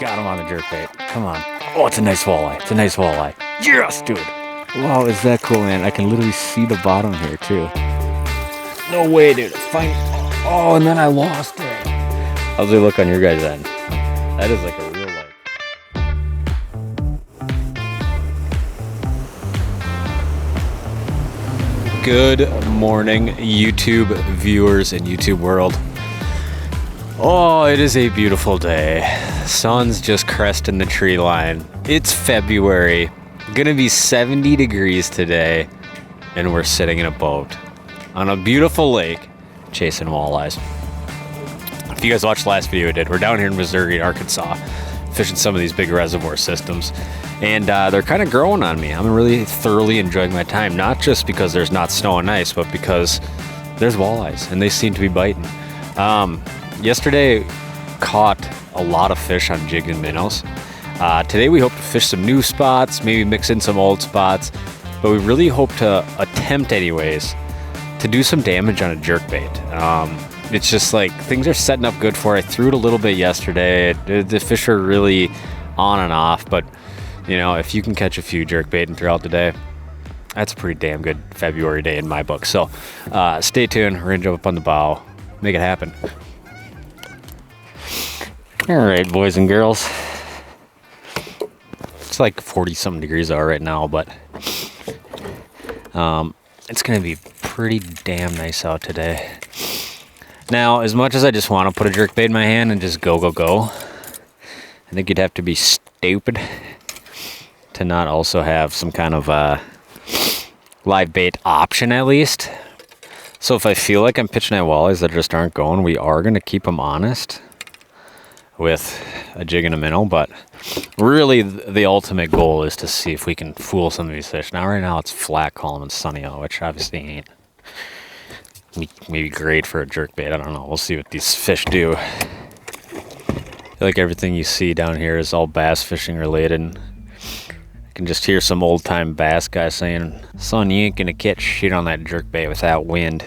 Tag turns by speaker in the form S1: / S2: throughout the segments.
S1: Got him on the jerkbait. Come on. Oh, it's a nice walleye. It's a nice walleye. Yes, dude. Wow, is that cool, man? I can literally see the bottom here, too. No way, dude. Fine. Oh, and then I lost it. How's it look on your guys' end? That is like a real life. Good morning, YouTube viewers and YouTube world. Oh, it is a beautiful day. Sun's just cresting the tree line. It's February. Gonna be 70 degrees today, and we're sitting in a boat on a beautiful lake chasing walleyes. If you guys watched the last video I did, we're down here in Missouri and Arkansas fishing some of these big reservoir systems, and they're kind of growing on me. I'm really thoroughly enjoying my time, not just because there's not snow and ice, but because there's walleyes and they seem to be biting. Yesterday caught a lot of fish on jig and minnows. Today we hope to fish some new spots, maybe mix in some old spots, but we really hope to attempt anyways to do some damage on a jerkbait. It's just like things are setting up good for it. I threw it a little bit yesterday. The fish are really on and off, but you know, if you can catch a few jerkbait and throughout the day, that's a pretty damn good February day in my book. So stay tuned. We're gonna jump up on the bow, make it happen. All right, boys and girls. It's like 40 something degrees out right now, but it's gonna be pretty damn nice out today. Now, as much as I just want to put a jerkbait in my hand and just go, I think you'd have to be stupid to not also have some kind of live bait option at least. So if I feel like I'm pitching at walleyes that just aren't going, we are going to keep them honest with a jig and a minnow, but really the ultimate goal is to see if we can fool some of these fish. Now right now it's flat, calm, and sunny out, which obviously ain't maybe great for a jerkbait. I don't know. We'll see what these fish do. I feel like everything you see down here is all bass fishing related. I can just hear some old time bass guy saying, "Son, you ain't gonna catch shit on that jerkbait without wind."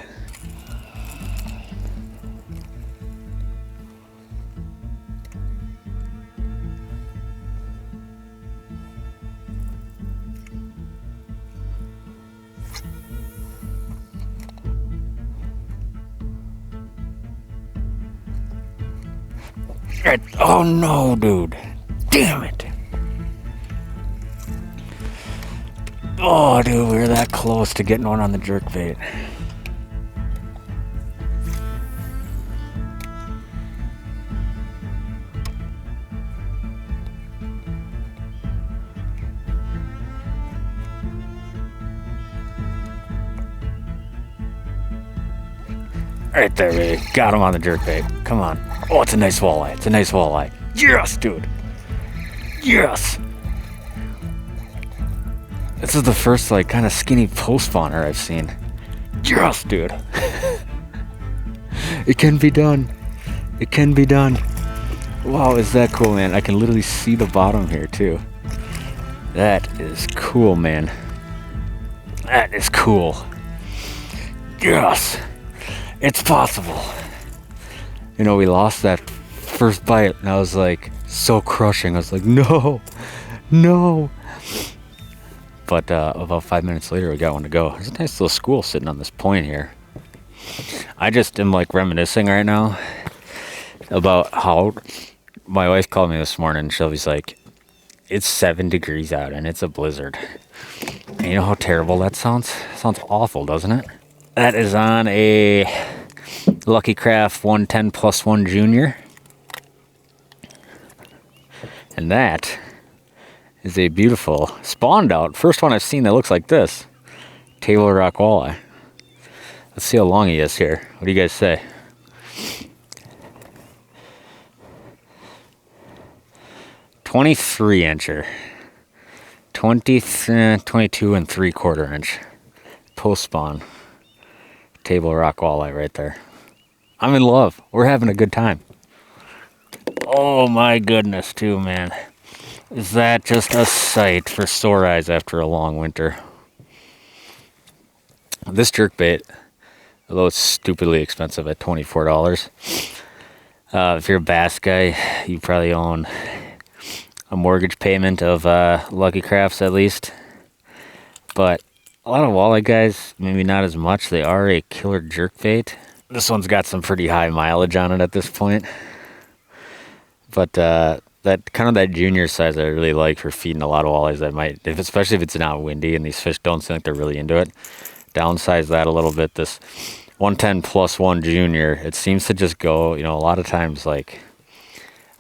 S1: Oh no, dude. Damn it. Oh, dude, we were that close to getting one on the jerkbait. Right there, baby. Got him on the jerkbait. Come on. Oh, it's a nice walleye. It's a nice walleye. Yes, dude. Yes. This is the first, like, kind of skinny post spawner I've seen. Yes, dude. It can be done. It can be done. Wow, is that cool, man? I can literally see the bottom here, too. That is cool, man. That is cool. Yes. It's possible. You know, we lost that first bite, and I was like, so crushing. I was like, no. But about 5 minutes later, we got one to go. There's a nice little school sitting on this point here. I just am like reminiscing right now about how my wife called me this morning. Shelby's like, it's 7 degrees out, and it's a blizzard. And you know how terrible that sounds? Sounds awful, doesn't it? That is on a Lucky Craft 110+1 Junior. And that is a beautiful spawned out. First one I've seen that looks like this. Table Rock walleye. Let's see how long he is here. What do you guys say? "23-incher. 22 and 3/4 inch. Post spawn. Table Rock walleye right there. I'm in love. We're having a good time. Oh my goodness, too, man. Is that just a sight for sore eyes after a long winter? This jerkbait, although it's stupidly expensive at $24, if you're a bass guy, you probably own a mortgage payment of Lucky Crafts at least. But a lot of walleye guys, maybe not as much. They are a killer jerkbait. This one's got some pretty high mileage on it at this point. But that kind of that junior size I really like for feeding a lot of walleyes that might, especially if it's not windy and these fish don't seem like they're really into it. Downsize that a little bit. This 110+1 junior, it seems to just go, you know, a lot of times like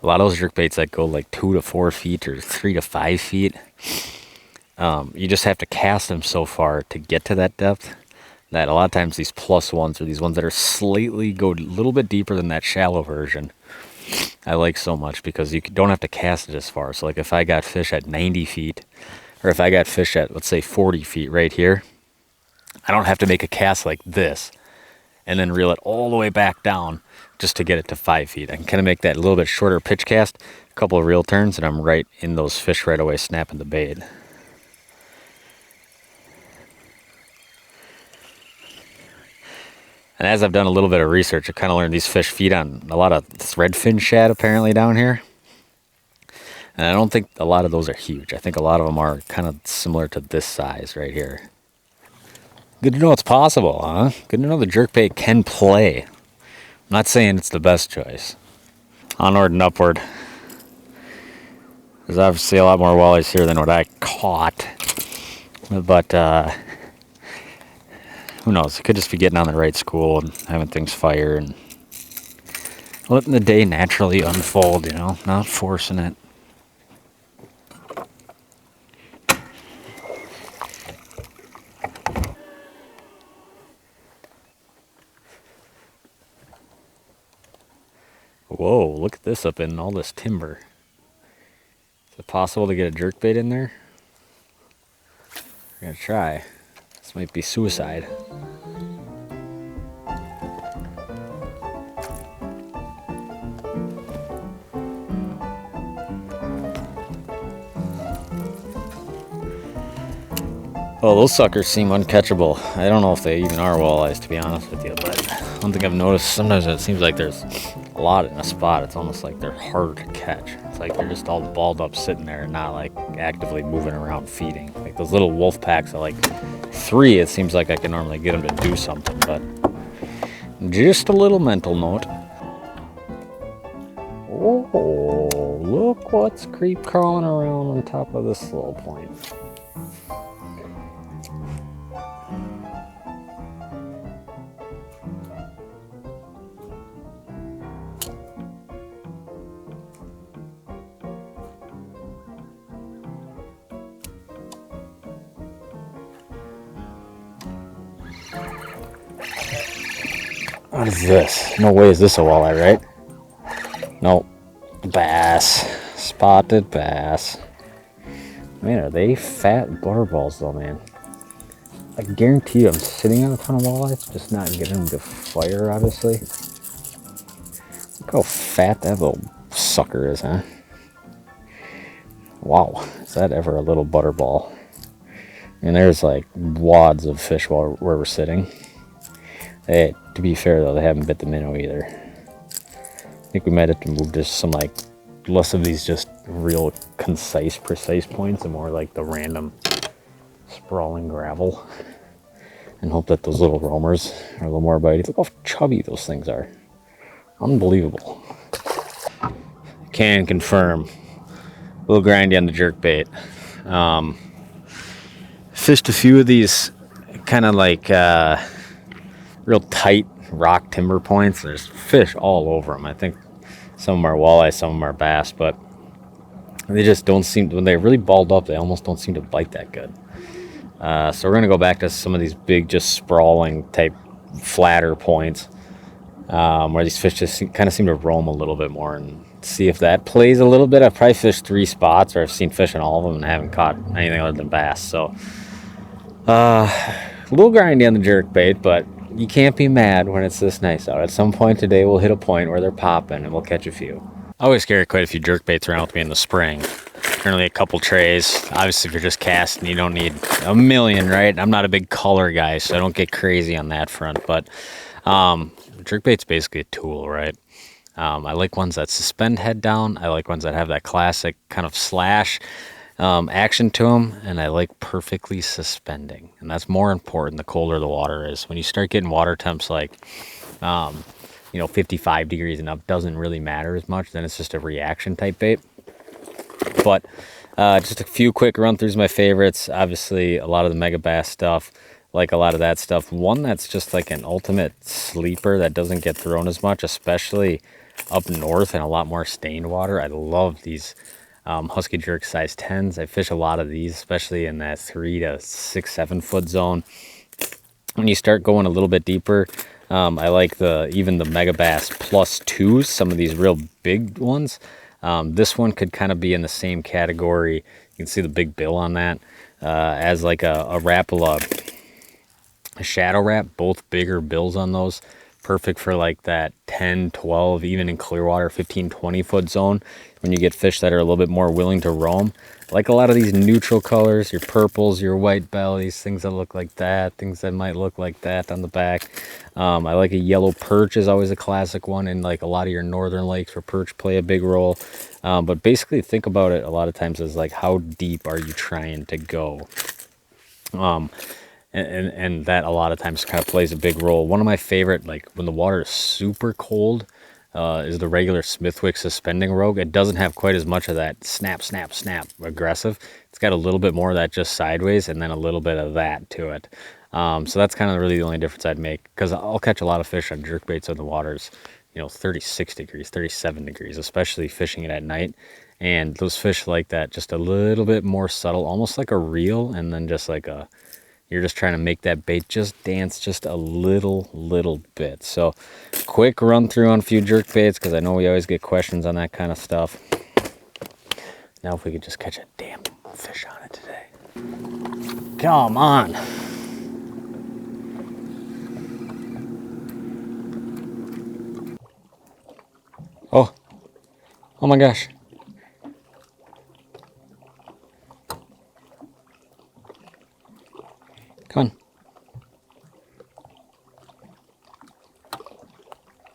S1: a lot of those jerkbaits that go like 2 to 4 feet or 3 to 5 feet. You just have to cast them so far to get to that depth that a lot of times these +1s or these ones that are slightly go a little bit deeper than that shallow version, I like so much because you don't have to cast it as far. So like if I got fish at 90 feet or if I got fish at, let's say 40 feet right here, I don't have to make a cast like this and then reel it all the way back down just to get it to 5 feet. I can kind of make that a little bit shorter pitch cast, a couple of reel turns, and I'm right in those fish right away snapping the bait. And as I've done a little bit of research, I kind of learned these fish feed on a lot of threadfin shad apparently down here. And I don't think a lot of those are huge. I think a lot of them are kind of similar to this size right here. Good to know it's possible, huh? Good to know the jerkbait can play. I'm not saying it's the best choice. Onward and upward. There's obviously a lot more walleyes here than what I caught. But, who knows? It could just be getting on the right school and having things fire and letting the day naturally unfold, you know, not forcing it. Whoa, look at this up in all this timber. Is it possible to get a jerkbait in there? We're gonna try. This might be suicide. Well, those suckers seem uncatchable. I don't know if they even are walleyes, to be honest with you, but one thing I've noticed, sometimes it seems like there's a lot in a spot. It's almost like they're harder to catch. It's like they're just all balled up sitting there and not like actively moving around feeding. Like those little wolf packs are like 3, it seems like I can normally get them to do something, but just a little mental note. Oh, look what's creep crawling around on top of this little point. What is this? No way is this a walleye, right? Nope. Bass. Spotted bass. Man, are they fat butterballs though, man. I guarantee you I'm sitting on a ton of walleyes, just not getting them to fire, obviously. Look how fat that little sucker is, huh? Wow, is that ever a little butterball? And there's like wads of fish where we're sitting. Hey, to be fair though, they haven't bit the minnow either. I think we might have to move to some like less of these just real concise, precise points and more like the random sprawling gravel. And hope that those little roamers are a little more bitey. Look how chubby those things are. Unbelievable. Can confirm. A little grindy on the jerkbait. Fished a few of these kind of like real tight rock timber points. There's fish all over them. I think some of them are walleye, some of them are bass, but they just don't seem, when they're really balled up, they almost don't seem to bite that good. So we're going to go back to some of these big, just sprawling type flatter points where these fish just kind of seem to roam a little bit more and see if that plays a little bit. I've probably fished 3 spots, or I've seen fish in all of them and haven't caught anything other than bass. So a little grindy on the jerkbait, but you can't be mad when it's this nice out. At some point today, we'll hit a point where they're popping and we'll catch a few. I always carry quite a few jerkbaits around with me in the spring. Generally a couple trays. Obviously, if you're just casting, you don't need a million, right? I'm not a big color guy, so I don't get crazy on that front. But jerkbait's basically a tool, right? I like ones that suspend head down. I like ones that have that classic kind of slash action to them, and I like perfectly suspending, and that's more important the colder the water is. When you start getting water temps like 55 degrees and up, doesn't really matter as much. Then it's just a reaction type bait. But just a few quick run throughs, my favorites. Obviously a lot of the mega bass stuff, like a lot of that stuff. One that's just like an ultimate sleeper that doesn't get thrown as much, especially up north and a lot more stained water. I love these Husky Jerk size 10s. I fish a lot of these, especially in that 3 to 6, 7 foot zone. When you start going a little bit deeper, I like even the Mega Bass plus 2s, some of these real big ones. This one could kind of be in the same category. You can see the big bill on that, as like a Rapala, a Shadow Rap, both bigger bills on those. Perfect for like that 10, 12, even in Clearwater, 15, 20 foot zone. When you get fish that are a little bit more willing to roam. Like a lot of these neutral colors, your purples, your white bellies, things that look like that, things that might look like that on the back. I like a yellow perch is always a classic one in like a lot of your northern lakes where perch play a big role. But basically think about it a lot of times as like how deep are you trying to go? And that a lot of times kind of plays a big role. One of my favorite, like when the water is super cold, is the regular Smithwick suspending rogue. It doesn't have quite as much of that snap, snap, snap aggressive. It's got a little bit more of that just sideways and then a little bit of that to it. So that's kind of really the only difference I'd make, because I'll catch a lot of fish on jerkbaits when the water's 36 degrees, 37 degrees, especially fishing it at night. And those fish like that, just a little bit more subtle, almost like a reel, and then just like you're just trying to make that bait just dance just a little bit. So quick run through on a few jerk baits, because I know we always get questions on that kind of stuff. Now if we could just catch a damn fish on it today. Come on. Oh my gosh. Come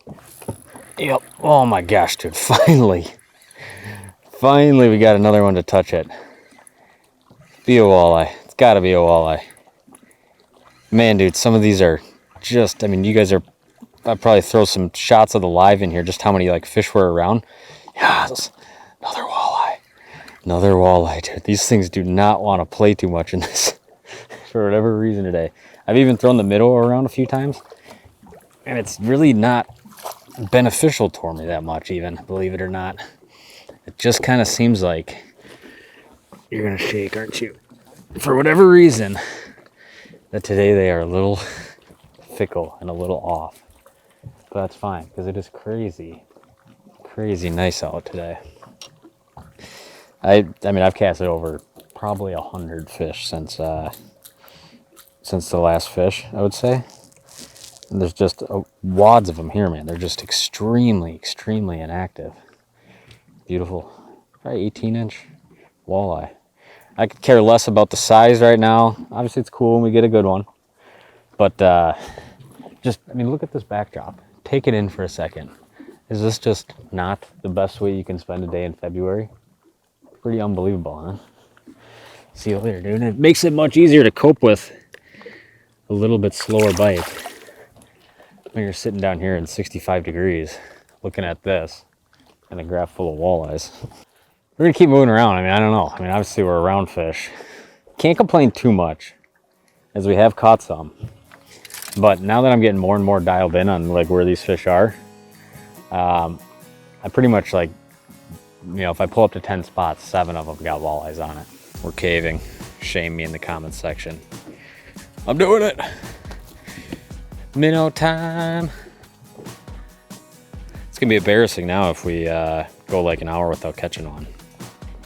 S1: on. Yep. Oh my gosh, dude. Finally we got another one to touch it. Be a walleye. It's got to be a walleye. Man, dude, some of these are just, I mean, you guys are, I'll probably throw some shots of the live in here, just how many like fish were around. Yes, another walleye. Another walleye, dude. These things do not want to play too much in this for whatever reason today. I've even thrown the middle around a few times, and it's really not beneficial to me that much, even, believe it or not. It just kind of seems like you're gonna shake, aren't you? For whatever reason, that today they are a little fickle and a little off. But that's fine, because it is crazy nice out today. I mean, I've casted over probably 100 fish since the last fish, I would say. And there's just wads of them here, man. They're just extremely inactive. Beautiful. Probably 18-inch walleye. I could care less about the size right now. Obviously, it's cool when we get a good one. But just, I mean, look at this backdrop. Take it in for a second. Is this just not the best way you can spend a day in February? Pretty unbelievable, huh? See you later, dude. It makes it much easier to cope with a little bit slower bite when you're sitting down here in 65 degrees looking at this and a graph full of walleyes. We're gonna keep moving around. I mean, I don't know. I mean, obviously we're around fish. Can't complain too much, as we have caught some. But now that I'm getting more and more dialed in on like where these fish are, I pretty much like, if I pull up to 10 spots, 7 of them got walleyes on it. We're caving. Shame me in the comments section. I'm doing it. Minnow time. It's gonna be embarrassing now if we go like an hour without catching one.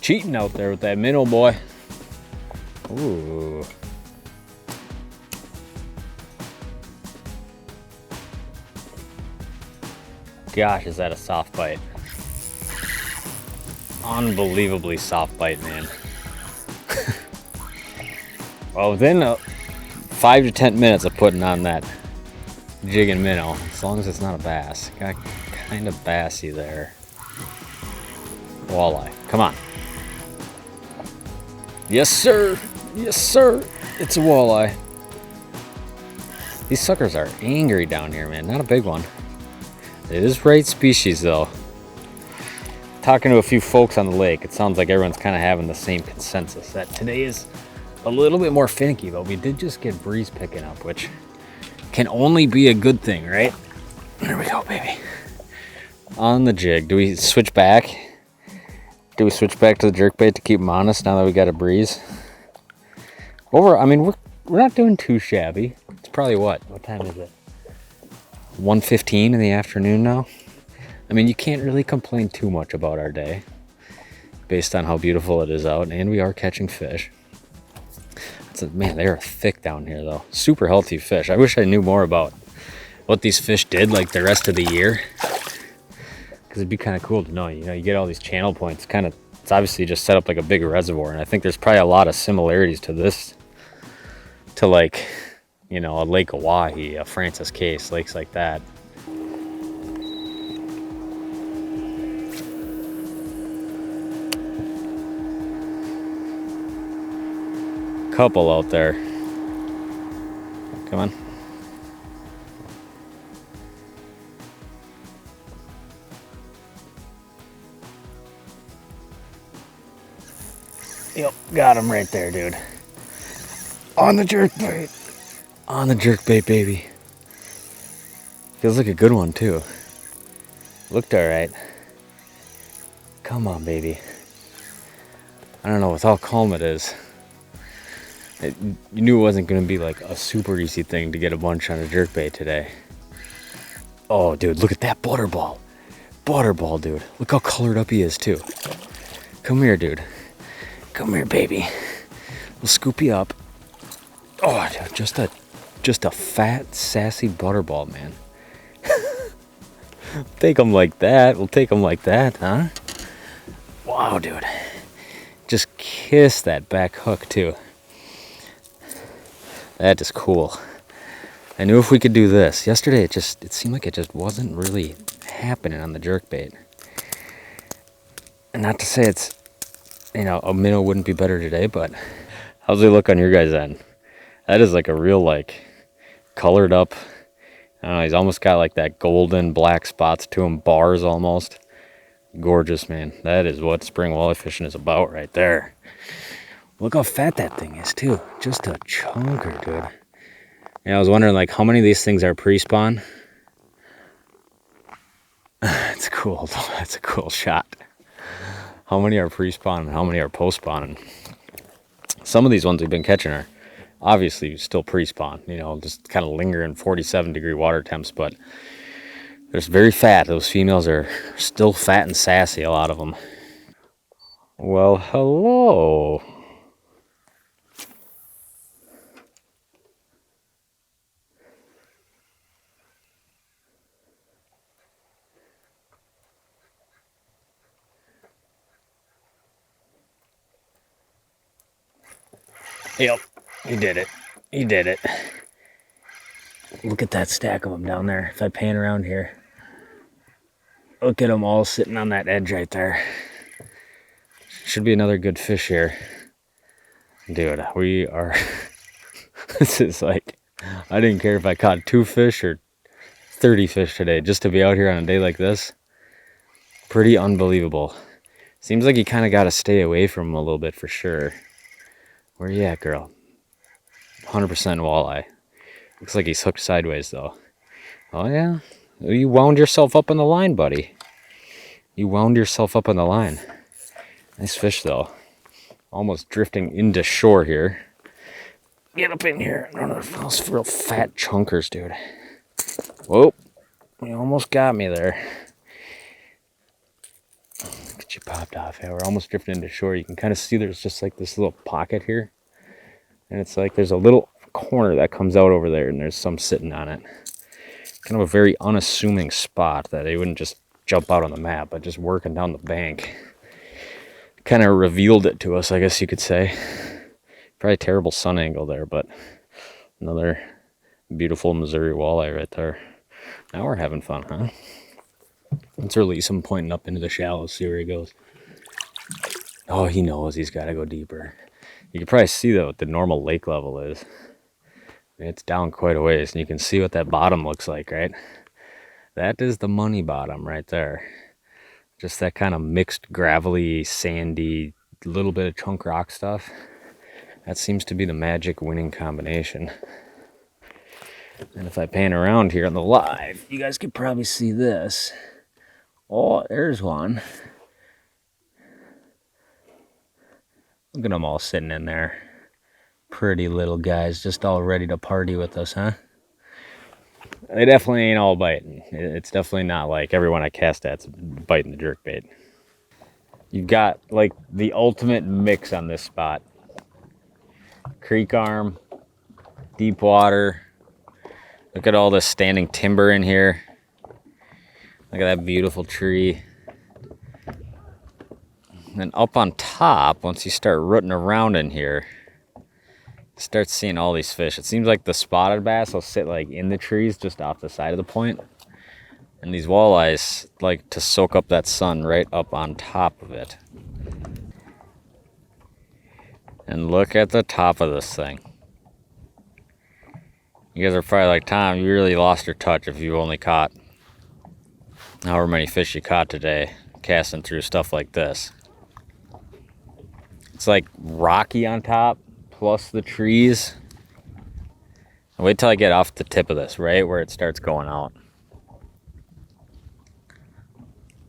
S1: Cheating out there with that minnow, boy. Ooh. Gosh, is that a soft bite. Unbelievably soft bite, man. Well, within 5 to 10 minutes of putting on that jig and minnow, as long as it's not a bass. Got Kind of bassy there. Walleye. Come on. Yes, sir. Yes, sir. It's a walleye. These suckers are angry down here, man. Not a big one. It is right species, though. Talking to a few folks on the lake, it sounds like everyone's kind of having the same consensus that today is a little bit more finicky, but we did just get breeze picking up, which can only be a good thing, right? There we go, baby. On the jig. Do we switch back? Do we switch back to the jerkbait to keep them honest now that we got a breeze? I mean, we're not doing too shabby. It's probably what time is it? 1:15 in the afternoon now. I mean, you can't really complain too much about our day based on how beautiful it is out, and we are catching fish. Man, they are thick down here, though. Super healthy fish. I wish I knew more about what these fish did like the rest of the year, because it'd be kind of cool to know. You know, you get all these channel points. It's obviously just set up like a big reservoir, and I think there's probably a lot of similarities to this, to like, you know, a Lake Oahe, a Francis Case, lakes like that. Couple out there. Come on. Yep, got him right there, dude. On the jerkbait. On the jerkbait, baby. Feels like a good one, too. Looked all right. Come on, baby. I don't know, with how calm it is. You knew it wasn't going to be like a super easy thing to get a bunch on a jerkbait today. Oh, dude, look at that butterball. Butterball, dude. Look how colored up he is, too. Come here, dude. Come here, baby. We'll scoop you up. Oh, dude, just a fat, sassy butterball, man. Take them like that. We'll take them like that, huh? Wow, dude. Just kiss that back hook, too. That is cool. I knew if we could do this. Yesterday, it seemed like it just wasn't really happening on the jerkbait. And not to say it's, you know, a minnow wouldn't be better today, but how's it look on your guys' end? That is like a real, like, colored up. I don't know, he's almost got like that golden black spots to him, bars almost. Gorgeous, man. That is what spring walleye fishing is about right there. Look how fat that thing is, too. Just a chunker, dude. Yeah, I was wondering, like, how many of these things are pre-spawn? It's cool. That's a cool shot. How many are pre-spawn and how many are post-spawn? Some of these ones we've been catching are obviously still pre-spawn, you know, just kind of lingering 47-degree water temps, but they're very fat. Those females are still fat and sassy, a lot of them. Well, hello. Yep, he did it. He did it. Look at that stack of them down there. If I pan around here, look at them all sitting on that edge right there. Should be another good fish here. Dude, we are... This is like... I didn't care if I caught 2 fish or 30 fish today. Just to be out here on a day like this. Pretty unbelievable. Seems like you kind of got to stay away from them a little bit for sure. Where you at, girl? 100% walleye. Looks like he's hooked sideways, though. Oh, yeah? You wound yourself up on the line, buddy. You wound yourself up on the line. Nice fish, though. Almost drifting into shore here. Get up in here. None of those real fat chunkers, dude. Whoa. You almost got me there. Look at you popped off. Yeah, we're almost drifting into shore. You can kind of see there's just like this little pocket here. And it's like there's a little corner that comes out over there and there's some sitting on it. Kind of a very unassuming spot that they wouldn't just jump out on the map, but just working down the bank. Kind of revealed it to us, I guess you could say. Probably a terrible sun angle there, but another beautiful Missouri walleye right there. Now we're having fun, huh? Let's release him pointing up into the shallows, see where he goes. Oh, he knows he's got to go deeper. You can probably see though what the normal lake level is. It's down quite a ways, and you can see what that bottom looks like, right? That is the money bottom right there. Just that kind of mixed gravelly, sandy, little bit of chunk rock stuff. That seems to be the magic winning combination. And if I pan around here on the live, you guys could probably see this. Oh, there's one. Look at them all sitting in there. Pretty little guys, just all ready to party with us, huh? They definitely ain't all biting. It's definitely not like everyone I cast at's biting the jerkbait. You've got like the ultimate mix on this spot. Creek arm, deep water. Look at all this standing timber in here. Look at that beautiful tree. And then up on top, once you start rooting around in here, start seeing all these fish. It seems like the spotted bass will sit like in the trees just off the side of the point. And these walleyes like to soak up that sun right up on top of it. And look at the top of this thing. You guys are probably like, Tom, you really lost your touch if you only caught however many fish you caught today casting through stuff like this. It's like rocky on top, plus the trees. Wait till I get off the tip of this, right where it starts going out.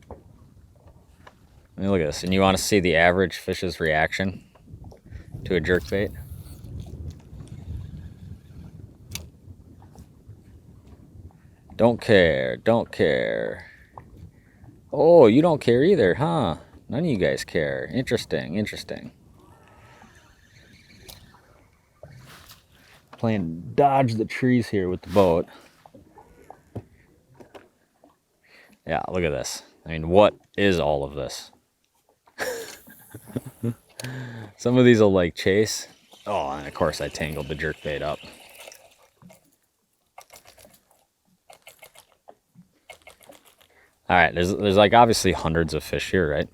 S1: I mean, look at this. And you want to see the average fish's reaction to a jerkbait? Don't care, don't care. Oh, you don't care either, huh? None of you guys care. Interesting, interesting. Playing dodge the trees here with the boat. Yeah, look at this. I mean, what is all of this? Some of these will like chase. Oh, and of course I tangled the jerkbait up. All right, there's like obviously hundreds of fish here, right?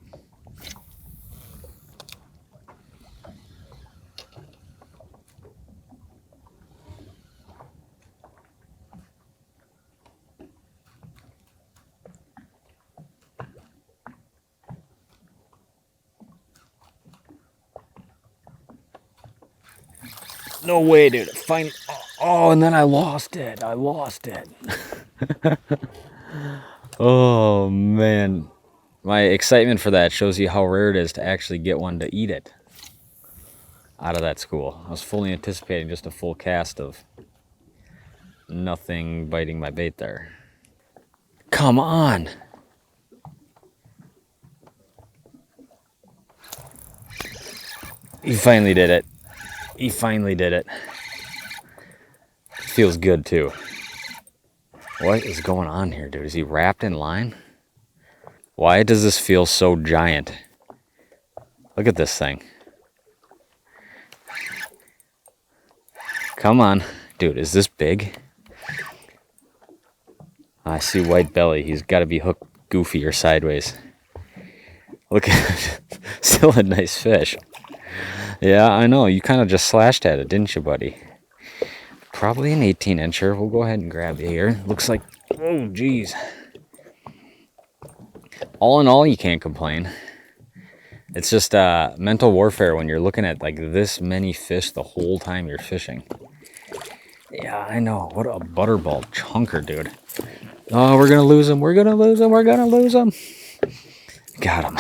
S1: No way, dude. Oh, and then I lost it. I lost it. Oh, man. My excitement for that shows you how rare it is to actually get one to eat it out of that school. I was fully anticipating just a full cast of nothing biting my bait there. Come on. He finally did it. He finally did it. Feels good too. What is going on here, dude? Is he wrapped in line? Why does this feel so giant? Look at this thing. Come on. Dude, is this big? I see white belly. He's got to be hooked goofy or sideways. Look at it. Still a nice fish. Yeah, I know. You kind of just slashed at it, didn't you, buddy? Probably an 18-incher. We'll go ahead and grab it here. Looks like, oh, geez. All in all, you can't complain. It's just mental warfare when you're looking at like this many fish the whole time you're fishing. Yeah, I know. What a butterball chunker, dude. Oh, we're going to lose him. We're going to lose him. We're going to lose him. Got him.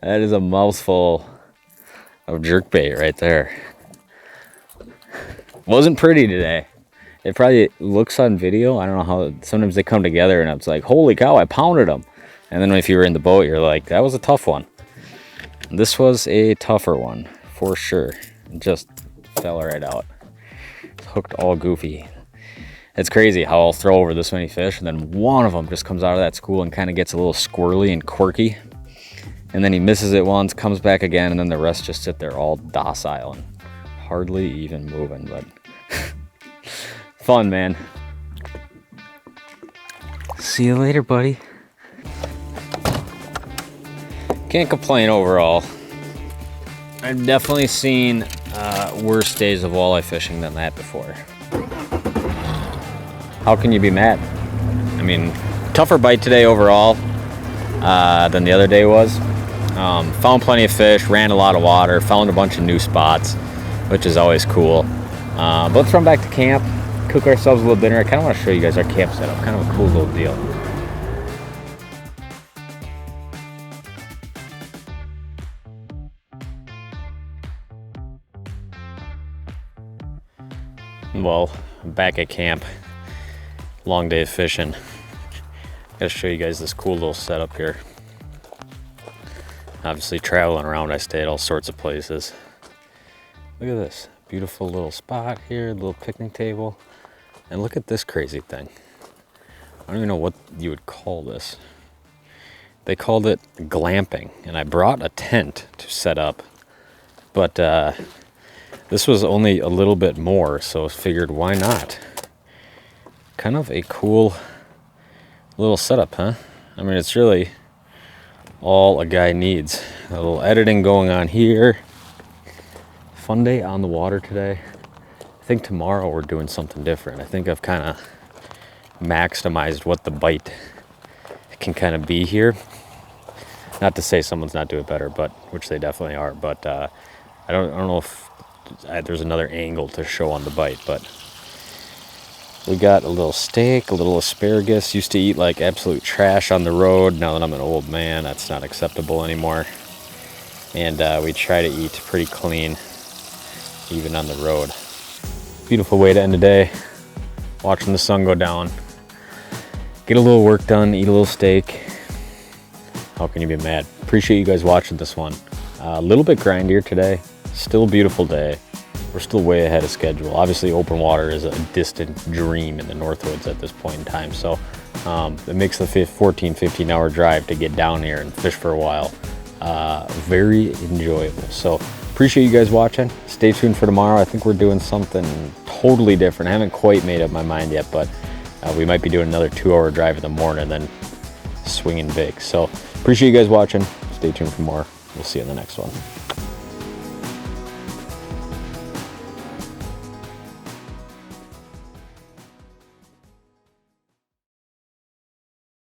S1: That is a mouthful of jerkbait right there. Wasn't pretty today. It probably looks on video. I don't know how. Sometimes they come together and it's like, holy cow, I pounded them. And then if you were in the boat, you're like, that was a tough one. This was a tougher one for sure. It just fell right out. Hooked all goofy. It's crazy how I'll throw over this many fish and then one of them just comes out of that school and kind of gets a little squirrely and quirky. And then he misses it once, comes back again, and then the rest just sit there all docile and hardly even moving. But fun, man. See you later, buddy. Can't complain overall. I've definitely seen worse days of walleye fishing than that before. How can you be mad? I mean, tougher bite today overall than the other day was. Found plenty of fish, ran a lot of water, found a bunch of new spots, which is always cool. But let's run back to camp, cook ourselves a little dinner. I kind of want to show you guys our camp setup, kind of a cool little deal. Well, I'm back at camp. Long day of fishing. Gotta show you guys this cool little setup here. Obviously traveling around, I stay at all sorts of places. Look at this beautiful little spot here, little picnic table. And look at this crazy thing. I don't even know what you would call this. They called it glamping, and I brought a tent to set up, but this was only a little bit more, so I figured why not? Kind of a cool little setup, huh? I mean, it's really all a guy needs. A little editing going on here. Fun day on the water today. I think tomorrow we're doing something different. I think I've kind of maximized what the bite can kind of be here. Not to say someone's not doing better, but which they definitely are. But I don't know if there's another angle to show on the bite, but we got a little steak, a little asparagus. Used to eat like absolute trash on the road. Now that I'm an old man, that's not acceptable anymore. And we try to eat pretty clean, even on the road. Beautiful way to end the day. Watching the sun go down. Get a little work done, eat a little steak. How can you be mad? Appreciate you guys watching this one. A little bit grindier today. Still a beautiful day. We're still way ahead of schedule. Obviously, open water is a distant dream in the Northwoods at this point in time. So it makes the 14, 15-hour drive to get down here and fish for a while very enjoyable. So appreciate you guys watching. Stay tuned for tomorrow. I think we're doing something totally different. I haven't quite made up my mind yet, but we might be doing another 2-hour drive in the morning and then swinging big. So appreciate you guys watching. Stay tuned for more. We'll see you in the next one.